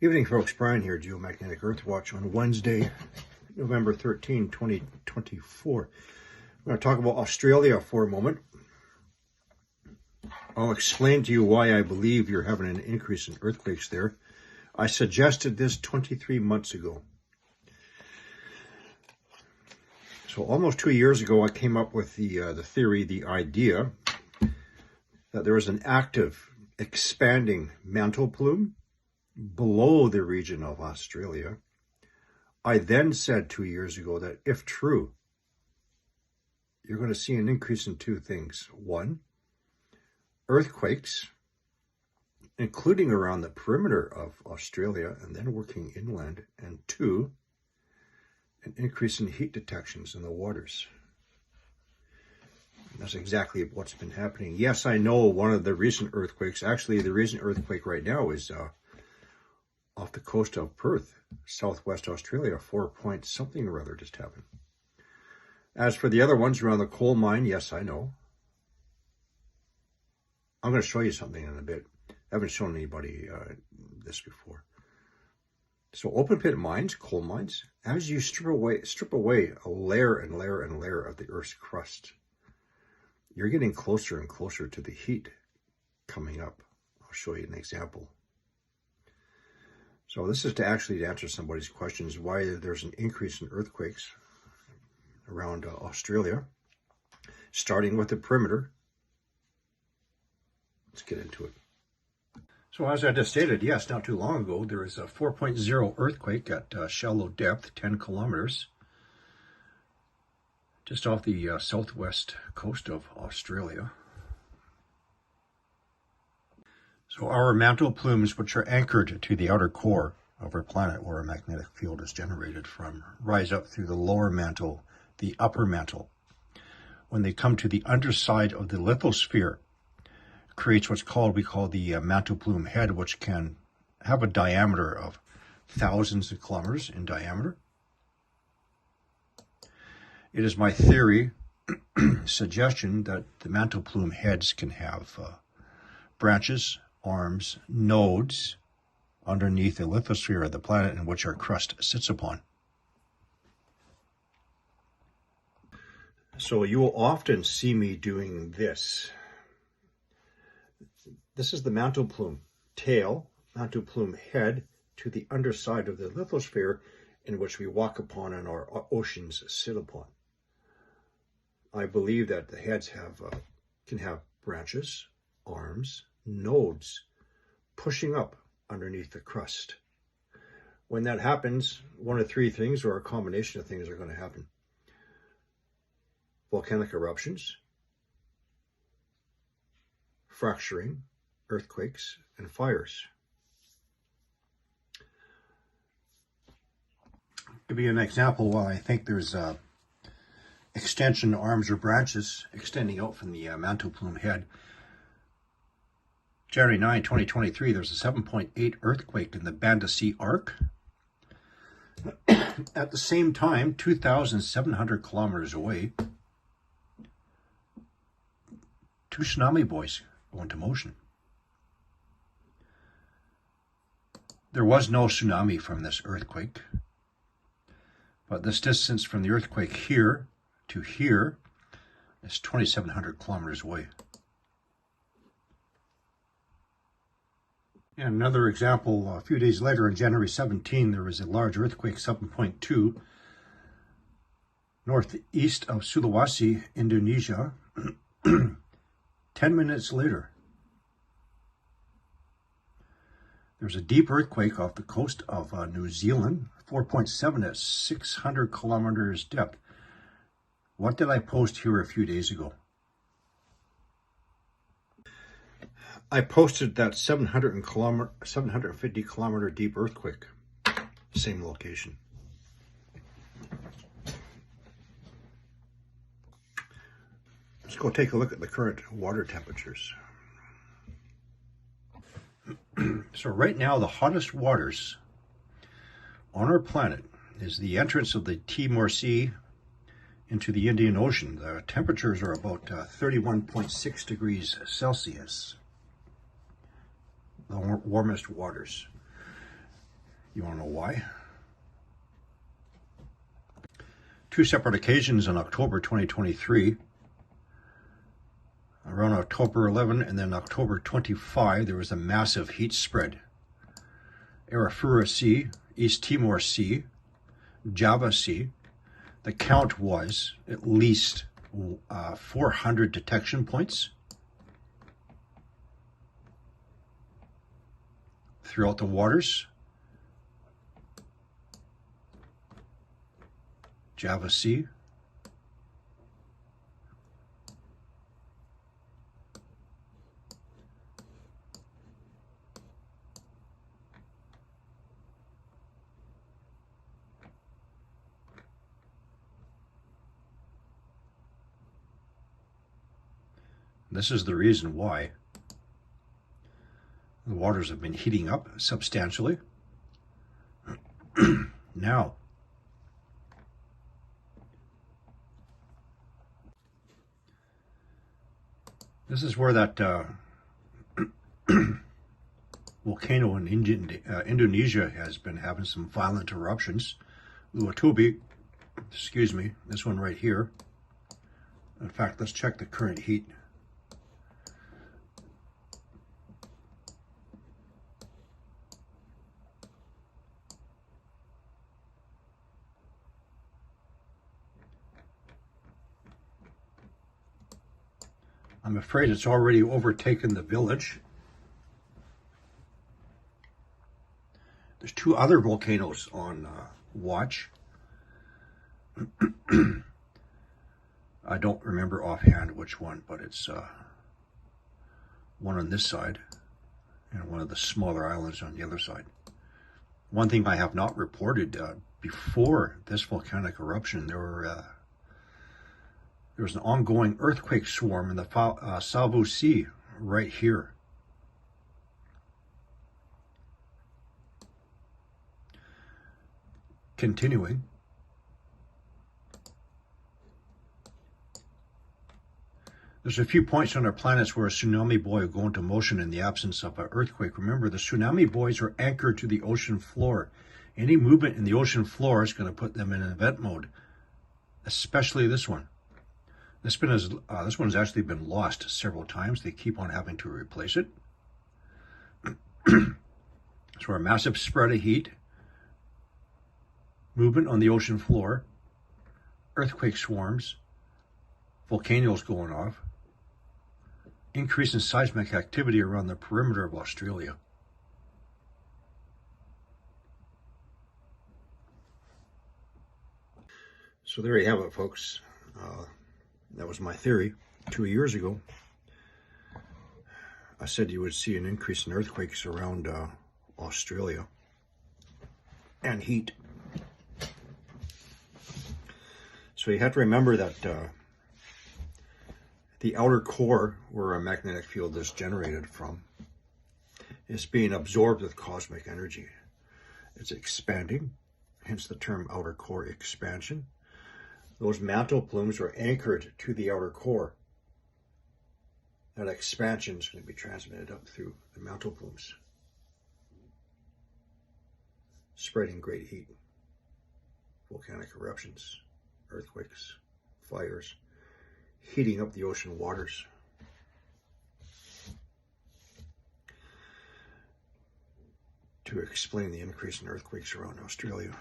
Evening, folks. Brian here, Geomagnetic Earth Watch on Wednesday, November 13, 2024. I'm going to talk about Australia for a moment. I'll explain to you why I believe you're having an increase in earthquakes there. I suggested this 23 months ago. So almost 2 years ago, I came up with the theory, the idea, that there was an active, expanding mantle plume below the region of Australia. I then said 2 years ago that if true, you're going to see an increase in two things. One, earthquakes, including around the perimeter of Australia and then working inland. And two, an increase in heat detections in the waters. And that's exactly what's been happening. Yes, I know one of the recent earthquakes, actually the recent earthquake right now is off the coast of Perth, southwest Australia, 4 point something or other just happened. As for the other ones around the coal mine, yes, I know. I'm going to show you something in a bit. I haven't shown anybody this before. So open pit mines, coal mines, as you strip away a layer and layer and layer of the Earth's crust, you're getting closer and closer to the heat coming up. I'll show you an example. So this is to actually answer somebody's questions, why there's an increase in earthquakes around Australia, starting with the perimeter. Let's get into it. So as I just stated, yes, not too long ago, there was a 4.0 earthquake at shallow depth, 10 kilometers, just off the southwest coast of Australia. So our mantle plumes, which are anchored to the outer core of our planet where a magnetic field is generated from, rise up through the lower mantle, the upper mantle. When they come to the underside of the lithosphere, creates what's we call the mantle plume head, which can have a diameter of thousands of kilometers in diameter. It is my theory, suggestion, that the mantle plume heads can have branches, arms, nodes underneath the lithosphere of the planet in which our crust sits upon. So you will often see me doing this. This is the mantle plume tail, mantle plume head to the underside of the lithosphere in which we walk upon and our oceans sit upon. I believe that the heads can have branches, arms, nodes pushing up underneath the crust. When that happens, one of three things or a combination of things are going to happen. Volcanic eruptions, fracturing, earthquakes, and fires. I'll give you an example. While I think there's extension arms or branches extending out from the mantle plume head, January 9, 2023, there was a 7.8 earthquake in the Banda Sea Arc. At the same time, 2,700 kilometers away, two tsunami buoys go into motion. There was no tsunami from this earthquake, but this distance from the earthquake here to here is 2,700 kilometers away. And another example, a few days later on January 17, there was a large earthquake, 7.2, northeast of Sulawesi, Indonesia. 10 minutes later, there's a deep earthquake off the coast of New Zealand, 4.7 at 600 kilometers depth. What did I post here a few days ago? I posted that 750 kilometer deep earthquake, same location. Let's go take a look at the current water temperatures. So right now, the hottest waters on our planet is the entrance of the Timor Sea into the Indian Ocean. The temperatures are about 31.6 degrees Celsius. The warmest waters. You want to know why? Two separate occasions in October 2023. Around October 11 and then October 25, there was a massive heat spread. Arafura Sea, East Timor Sea, Java Sea. The count was at least 400 detection points throughout the waters. Java Sea. This is the reason why the waters have been heating up substantially. Now, this is where that volcano in Indonesia has been having some violent eruptions. Luatubi, excuse me, this one right here. In fact, let's check the current heat. I'm afraid it's already overtaken the village. There's two other volcanoes on watch. I don't remember offhand which one, but it's one on this side and one of the smaller islands on the other side. One thing I have not reported, before this volcanic eruption, there was an ongoing earthquake swarm in the Savo Sea right here. Continuing. There's a few points on our planets where a tsunami buoy will go into motion in the absence of an earthquake. Remember, the tsunami buoys are anchored to the ocean floor. Any movement in the ocean floor is going to put them in event mode, especially this one. This one's actually been lost several times. They keep on having to replace it. So a massive spread of heat, movement on the ocean floor, earthquake swarms, volcanoes going off, increase in seismic activity around the perimeter of Australia. So there you have it, folks. That was my theory 2 years ago. I said you would see an increase in earthquakes around Australia and heat. So you have to remember that the outer core, where a magnetic field is generated from, is being absorbed with cosmic energy. It's expanding, hence the term outer core expansion. Those mantle plumes are anchored to the outer core. That expansion is going to be transmitted up through the mantle plumes, spreading great heat, volcanic eruptions, earthquakes, fires, heating up the ocean waters. To explain the increase in earthquakes around Australia.